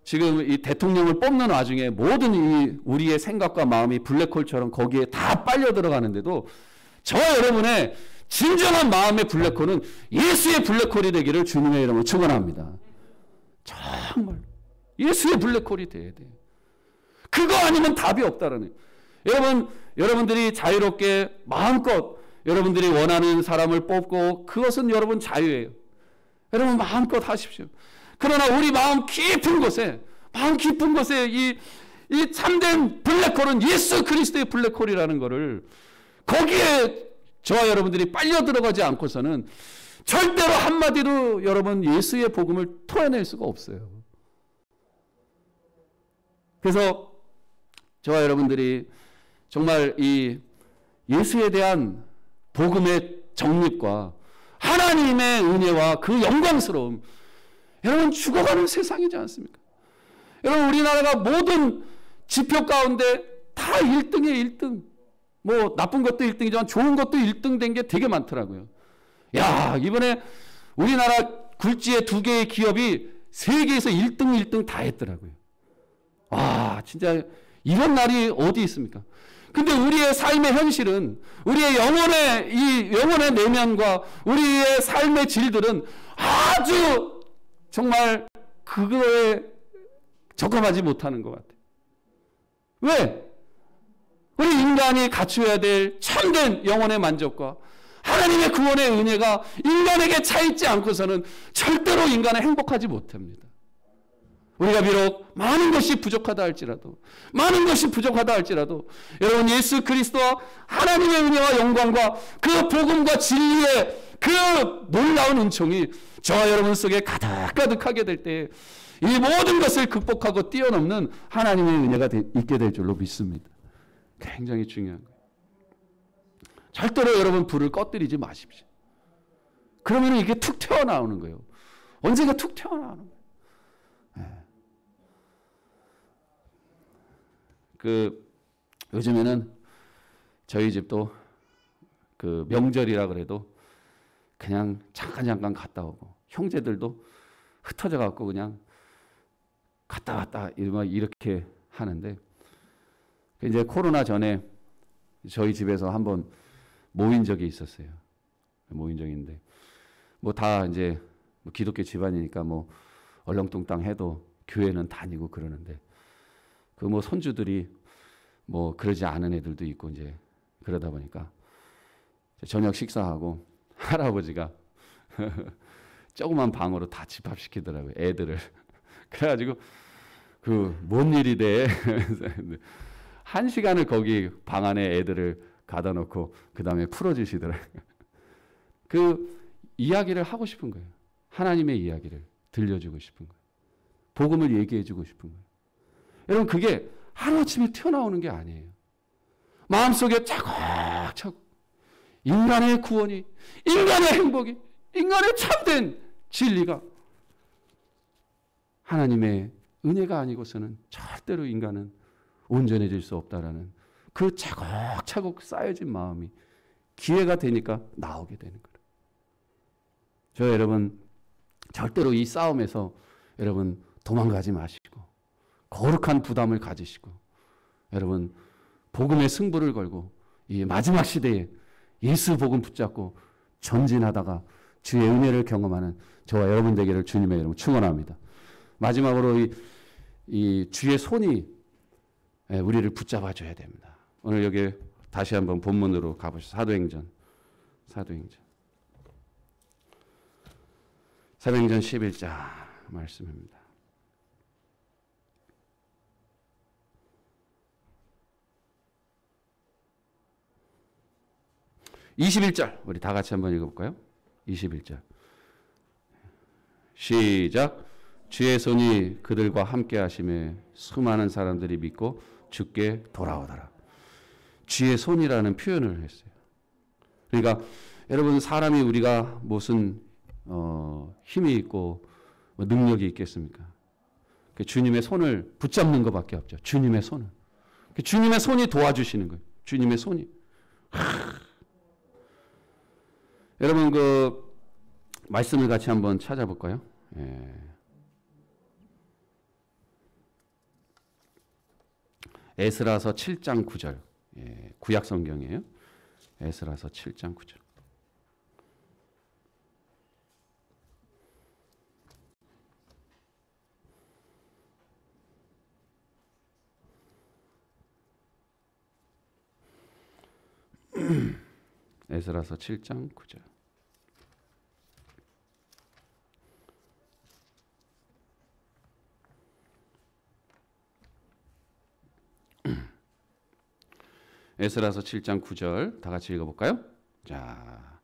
지금 이 대통령을 뽑는 와중에 모든 우리의 생각과 마음이 블랙홀처럼 거기에 다 빨려 들어가는데도 저와 여러분의 진정한 마음의 블랙홀은 예수의 블랙홀이 되기를 주님의 이름으로 축원합니다. 정말 예수의 블랙홀이 돼야 돼요. 그거 아니면 답이 없다라는 거예요. 여러분들이 자유롭게 마음껏 여러분들이 원하는 사람을 뽑고 그것은 여러분 자유예요. 여러분 마음껏 하십시오. 그러나 우리 마음 깊은 곳에 이 참된 블랙홀은 예수 그리스도의 블랙홀이라는 것을 거기에 저와 여러분들이 빨려 들어가지 않고서는 절대로 한마디로 여러분 예수의 복음을 토해낼 수가 없어요. 그래서 저와 여러분들이 정말 이 예수에 대한 복음의 정립과 하나님의 은혜와 그 영광스러움, 여러분 죽어가는 세상이지 않습니까? 여러분, 우리나라가 모든 지표 가운데 다 1등이에요, 1등. 뭐 나쁜 것도 1등이지만 좋은 것도 1등 된 게 되게 많더라고요. 야, 이번에 우리나라 굴지의 2개의 기업이 세계에서 1등 다 했더라고요. 와, 진짜 이런 날이 어디 있습니까? 근데 우리의 삶의 현실은, 우리의 영혼의 내면과 우리의 삶의 질들은 아주 정말 그거에 적합하지 못하는 것 같아요. 왜? 우리 인간이 갖추어야 될 참된 영혼의 만족과 하나님의 구원의 은혜가 인간에게 차있지 않고서는 절대로 인간은 행복하지 못합니다. 우리가 비록 많은 것이 부족하다 할지라도 여러분, 예수 그리스도와 하나님의 은혜와 영광과 그 복음과 진리의 그 놀라운 은총이 저와 여러분 속에 가득하게 될 때 이 모든 것을 극복하고 뛰어넘는 하나님의 은혜가 있게 될 줄로 믿습니다. 굉장히 중요한 거예요. 절대로 여러분 불을 꺼뜨리지 마십시오. 그러면 이게 툭 튀어나오는 거예요. 언젠가 툭 튀어나오는 거예요. 요즘에는 저희 집도 그 명절이라 그래도 그냥 잠깐 갔다 오고, 형제들도 흩어져 갖고 그냥 갔다 왔다 이렇게 하는데, 이제 코로나 전에 저희 집에서 한번 모인 적이 있었어요. 모인 적이 있는데 뭐 다 이제 뭐 기독교 집안이니까 뭐 얼렁뚱땅 해도 교회는 다니고 그러는데 그 뭐 손주들이 뭐 그러지 않은 애들도 있고 이제 그러다 보니까 저녁 식사하고 할아버지가 조그만 방으로 다 집합시키더라고요. 애들을. 그래가지고 그 뭔 일이 돼? 1시간을 거기 방 안에 애들을 가다 놓고 그 다음에 풀어주시더라고요. 그 이야기를 하고 싶은 거예요. 하나님의 이야기를 들려주고 싶은 거예요. 복음을 얘기해주고 싶은 거예요. 여러분 그게 하루아침에 튀어나오는 게 아니에요. 마음속에 차곡차곡 인간의 구원이, 인간의 행복이, 인간의 참된 진리가 하나님의 은혜가 아니고서는 절대로 인간은 온전해질 수 없다라는 그 차곡차곡 쌓여진 마음이 기회가 되니까 나오게 되는 거예요. 저 여러분 절대로 이 싸움에서 여러분 도망가지 마시고 거룩한 부담을 가지시고 여러분 복음의 승부를 걸고 이 마지막 시대에 예수 복음 붙잡고 전진하다가 주의 은혜를 경험하는 저와 여러분 되기를 주님의 이름으로 축원합니다. 마지막으로 이 주의 손이 우리를 붙잡아 줘야 됩니다. 오늘 여기 다시 한번 본문으로 가보시죠. 사도행전 11장 말씀입니다. 21절 우리 다 같이 한번 읽어볼까요? 21절 시작. 주의 손이 그들과 함께 하심에 수많은 사람들이 믿고 주께 돌아오더라. 주의 손이라는 표현을 했어요. 그러니까 여러분 사람이 우리가 무슨 힘이 있고 능력이 있겠습니까? 주님의 손을 붙잡는 것밖에 없죠. 주님의 손을. 주님의 손이 도와주시는 거예요. 주님의 손이. 여러분 그 말씀을 같이 한번 찾아볼까요? 에스라서 7장 9절. 구약 성경이에요. 에스라서 7장 9절. 에스라서 7장 9절. 에스라서 7장 9절 다 같이 읽어볼까요? 자,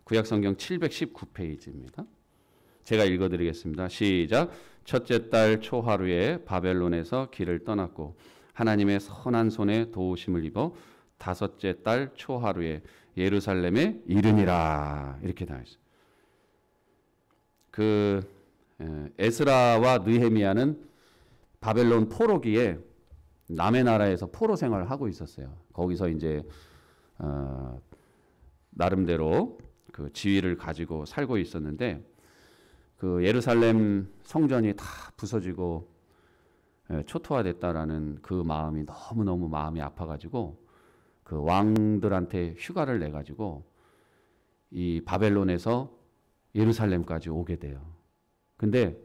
구약성경 719페이지입니다. 제가 읽어드리겠습니다. 시작. 첫째 달 초하루에 바벨론에서 길을 떠났고 하나님의 선한 손에 도우심을 입어 다섯째 달 초하루에 예루살렘에 이르니라. 이렇게 나와 있어요. 에스라와 느헤미야는 바벨론 포로기에 남의 나라에서 포로 생활을 하고 있었어요. 거기서 이제 나름대로 그 지위를 가지고 살고 있었는데 그 예루살렘 성전이 다 부서지고 초토화됐다라는 그 마음이 너무너무 마음이 아파가지고 그 왕들한테 휴가를 내가지고 이 바벨론에서 예루살렘까지 오게 돼요. 근데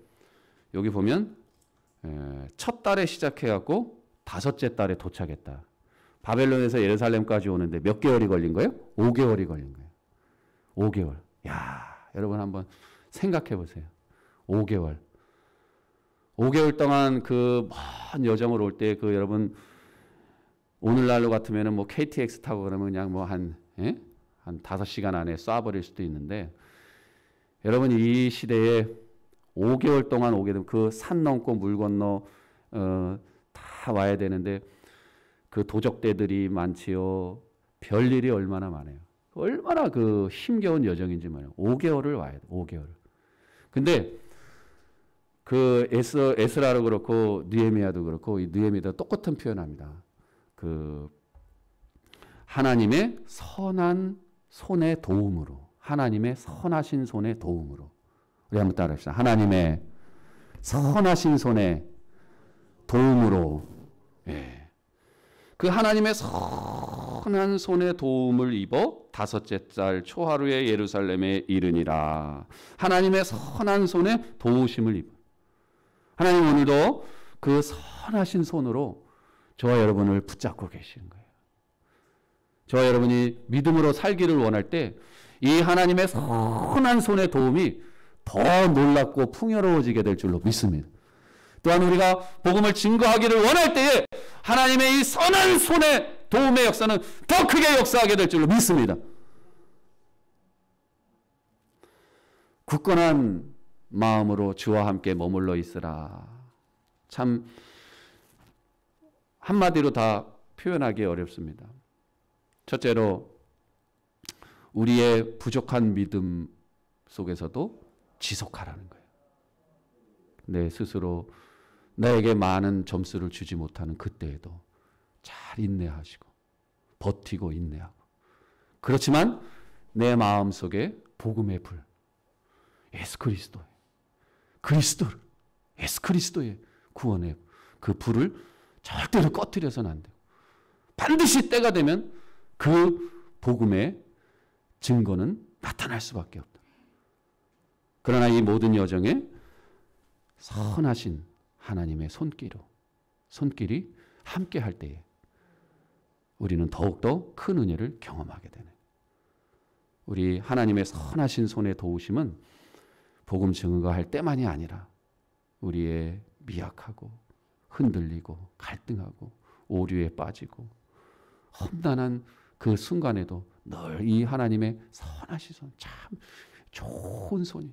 여기 보면 첫 달에 시작해갖고 다섯째 달에 도착했다. 바벨론에서 예루살렘까지 오는데 몇 개월이 걸린 거예요? 5개월이 걸린 거예요. 5개월. 야, 여러분 한번 생각해 보세요. 5개월. 5개월 동안 그 먼 여정을 올 때 그 여러분 오늘날로 같으면은 뭐 KTX 타고 그러면 그냥 뭐 한 5시간 안에 쏴버릴 수도 있는데 여러분 이 시대에 5개월 동안 오게 되면 그 산 넘고 물 건너 다 와야 되는데 그 도적대들이 많지요. 별일이 얼마나 많아요. 얼마나 그 힘겨운 여정인지 말이에요. 5개월을 와야 돼. 5개월. 근데 그 에스라도 그렇고 느헤미야도 그렇고 이 느헤미야도 똑같은 표현합니다. 그 하나님의 선한 손의 도움으로, 하나님의 선하신 손의 도움으로. 우리 한번 따라합시다. 하나님의 선하신 손의 도움으로. 예. 그 하나님의 선한 손의 도움을 입어 다섯째 달 초하루에 예루살렘에 이르니라. 하나님의 선한 손의 도우심을 입어. 하나님 오늘도 그 선하신 손으로 저와 여러분을 붙잡고 계시는 거예요. 저와 여러분이 믿음으로 살기를 원할 때 이 하나님의 선한 손의 도움이 더 놀랍고 풍요로워지게 될 줄로 믿습니다. 또한 우리가 복음을 증거하기를 원할 때에 하나님의 이 선한 손의 도움의 역사는 더 크게 역사하게 될 줄로 믿습니다. 굳건한 마음으로 주와 함께 머물러 있으라. 참 한마디로 다 표현하기 어렵습니다. 첫째로 우리의 부족한 믿음 속에서도 지속하라는 거예요. 내 스스로 나에게 많은 점수를 주지 못하는 그때에도 잘 인내하시고 버티고 인내하고, 그렇지만 내 마음속에 복음의 불, 예수 그리스도의 그리스도를 예수 그리스도의 구원의 그 불을 절대로 꺼뜨려서는 안 되고, 반드시 때가 되면 그 복음의 증거는 나타날 수밖에 없다. 그러나 이 모든 여정에 선하신 하나님의 손길이 함께 할 때에 우리는 더욱더 큰 은혜를 경험하게 되네. 우리 하나님의 선하신 손의 도우심은 복음 증거할 때만이 아니라 우리의 미약하고 흔들리고 갈등하고 오류에 빠지고 험난한 그 순간에도 늘 이 하나님의 선하신 손, 참 좋은 손이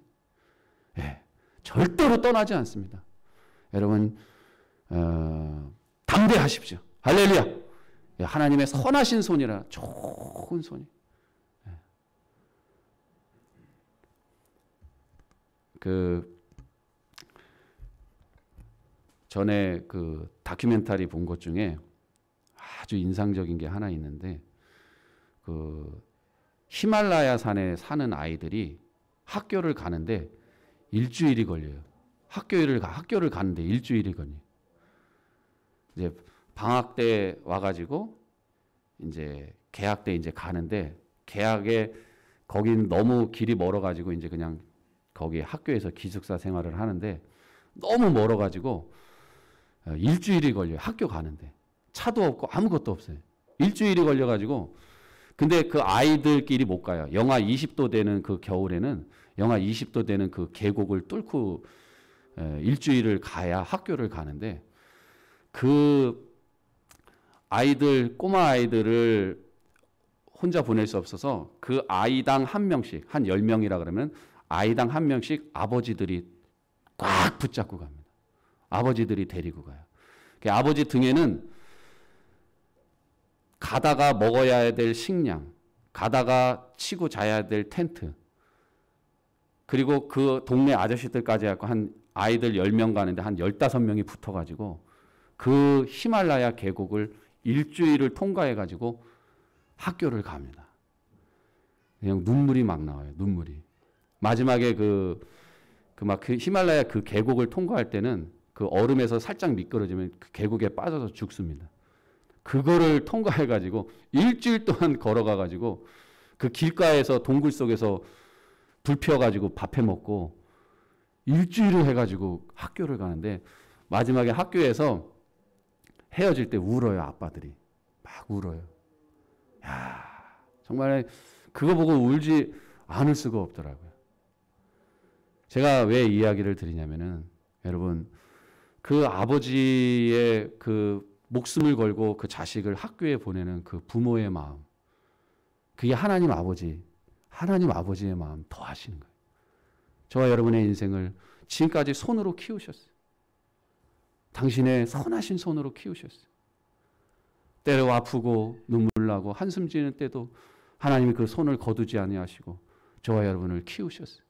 절대로 떠나지 않습니다. 여러분 담대하십시오. 할렐루야. 하나님의 선하신 손이라 좋은 손이. 그 전에 그 다큐멘터리 본 것 중에 아주 인상적인 게 하나 있는데, 그 히말라야 산에 사는 아이들이 학교를 가는데 일주일이 걸려요. 학교를 가는데 일주일이 걸려요. 이제 방학 때 와가지고 이제 개학 때 이제 가는데, 개학에 거긴 너무 길이 멀어가지고 이제 그냥 거기 학교에서 기숙사 생활을 하는데 너무 멀어가지고 일주일이 걸려요. 학교 가는데 차도 없고 아무것도 없어요. 일주일이 걸려가지고, 근데 그 아이들끼리 못 가요. 영하 20도 되는 그 겨울에는 영하 20도 되는 그 계곡을 뚫고 일주일을 가야 학교를 가는데, 그 아이들, 꼬마 아이들을 혼자 보낼 수 없어서 그 아이당 한 명씩, 한 10명이라 그러면 아이당 한 명씩 아버지들이 꽉 붙잡고 갑니다. 아버지들이 데리고 가요. 그 아버지 등에는 가다가 먹어야 될 식량, 가다가 치고 자야 될 텐트, 그리고 그 동네 아저씨들까지 해서 한 아이들 10명 가는데 한 15명이 붙어가지고 그 히말라야 계곡을 일주일을 통과해가지고 학교를 갑니다. 그냥 눈물이 막 나와요. 눈물이. 마지막에 그 히말라야 그 계곡을 통과할 때는 그 얼음에서 살짝 미끄러지면 그 계곡에 빠져서 죽습니다. 그거를 통과해가지고 일주일 동안 걸어가가지고 그 길가에서 동굴 속에서 불 피워가지고 밥 해먹고 일주일을 해가지고 학교를 가는데, 마지막에 학교에서 헤어질 때 울어요. 아빠들이 막 울어요. 야, 정말 그거 보고 울지 않을 수가 없더라고요. 제가 왜 이야기를 드리냐면은, 여러분, 그 아버지의 그 목숨을 걸고 그 자식을 학교에 보내는 그 부모의 마음, 그게 하나님 아버지의 마음 더 하시는 거예요. 저와 여러분의 인생을 지금까지 손으로 키우셨어요. 당신의 선하신 손으로 키우셨어요. 때로 아프고 눈물 나고 한숨 지는 때도 하나님이 그 손을 거두지 아니하시고 저와 여러분을 키우셨어요.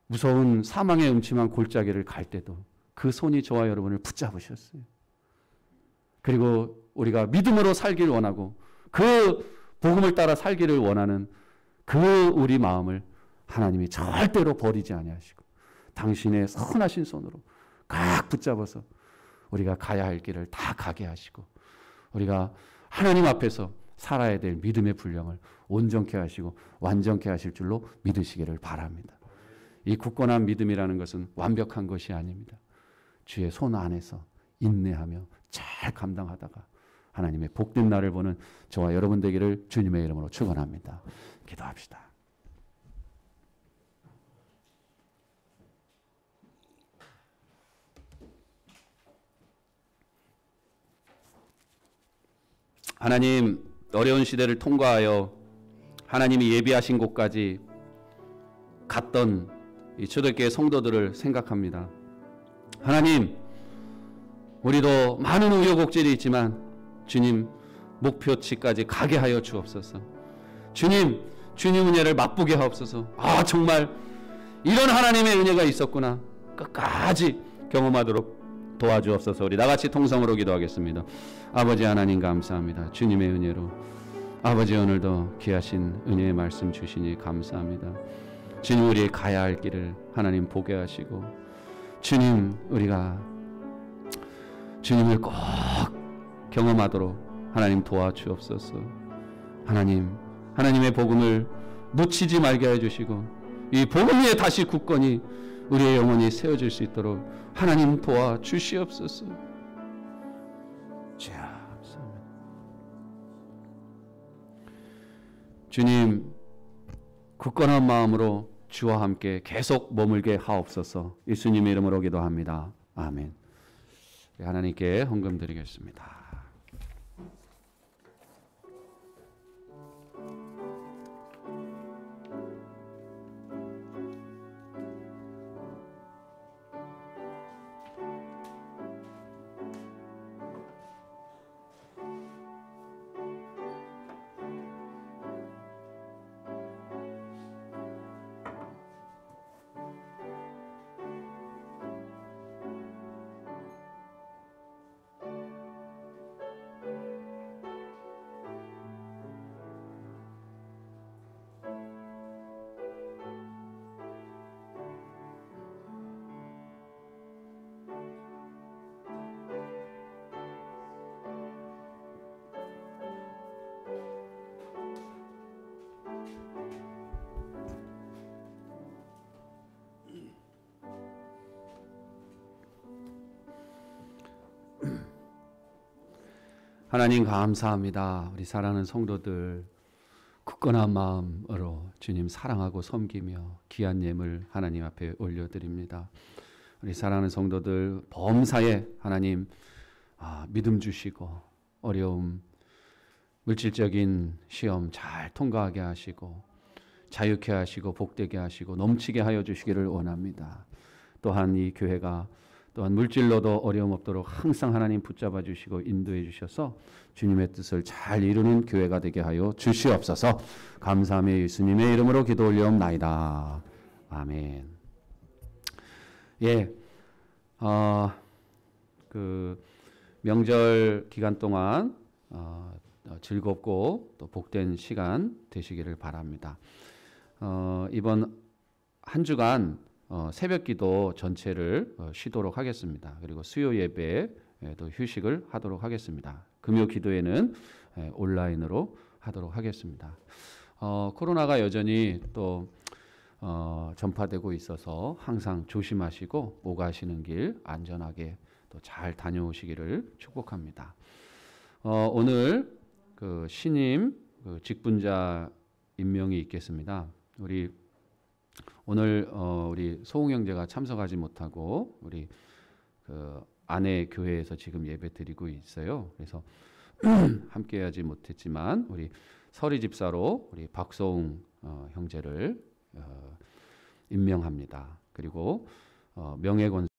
무서운 사망의 음침한 골짜기를 갈 때도 그 손이 저와 여러분을 붙잡으셨어요. 그리고 우리가 믿음으로 살기를 원하고 그 복음을 따라 살기를 원하는 그 우리 마음을 하나님이 절대로 버리지 아니하시고 당신의 선하신 손으로 꽉 붙잡아서 우리가 가야 할 길을 다 가게 하시고 우리가 하나님 앞에서 살아야 될 믿음의 분량을 온전케 하시고 완전케 하실 줄로 믿으시기를 바랍니다. 이 굳건한 믿음이라는 것은 완벽한 것이 아닙니다. 주의 손 안에서 인내하며 잘 감당하다가 하나님의 복된 날을 보는 저와 여러분 되기를 주님의 이름으로 축원합니다. 기도합시다. 하나님, 어려운 시대를 통과하여 하나님이 예비하신 곳까지 갔던 이 초대교회 성도들을 생각합니다. 하나님, 우리도 많은 우여곡절이 있지만 주님 목표치까지 가게 하여 주옵소서. 주님 은혜를 맛보게 하옵소서. 정말 이런 하나님의 은혜가 있었구나. 끝까지 경험하도록 도와주옵소서. 우리 나같이 통성으로 기도하겠습니다. 아버지 하나님 감사합니다. 주님의 은혜로 아버지 오늘도 귀하신 은혜의 말씀 주시니 감사합니다. 주님 우리의 가야 할 길을 하나님 보게 하시고 주님 우리가 주님을 꼭 경험하도록 하나님 도와주옵소서. 하나님의 복음을 놓치지 말게 해주시고 이 복음 위에 다시 굳건히 우리의 영혼이 세워질 수 있도록 하나님 도와주시옵소서. 주님 굳건한 마음으로 주와 함께 계속 머물게 하옵소서. 예수님의 이름으로 기도합니다. 아멘. 하나님께 헌금 드리겠습니다. 하나님 감사합니다. 우리 사랑하는 성도들 굳건한 마음으로 주님 사랑하고 섬기며 귀한 예물 하나님 앞에 올려드립니다. 우리 사랑하는 성도들 범사에 하나님 믿음 주시고 어려움 물질적인 시험 잘 통과하게 하시고 자유케 하시고 복되게 하시고 넘치게 하여 주시기를 원합니다. 또한 이 교회가 또한 물질로도 어려움 없도록 항상 하나님 붙잡아 주시고 인도해 주셔서 주님의 뜻을 잘 이루는 교회가 되게 하여 주시옵소서. 감사하며 예수님의 이름으로 기도 올려옵나이다. 아멘. 그 명절 기간 동안 즐겁고 또 복된 시간 되시기를 바랍니다. 이번 한 주간 새벽기도 전체를 쉬도록 하겠습니다. 그리고 수요 예배도 휴식을 하도록 하겠습니다. 금요 기도회는 온라인으로 하도록 하겠습니다. 코로나가 여전히 또 전파되고 있어서 항상 조심하시고 오가시는 길 안전하게 또 잘 다녀오시기를 축복합니다. 오늘 그 신임 그 직분자 임명이 있겠습니다. 오늘 우리 소홍 형제가 참석하지 못하고 우리 그 아내 교회에서 지금 예배 드리고 있어요. 그래서 함께하지 못했지만 우리 서리 집사로 우리 박소웅 형제를 임명합니다. 그리고 명예권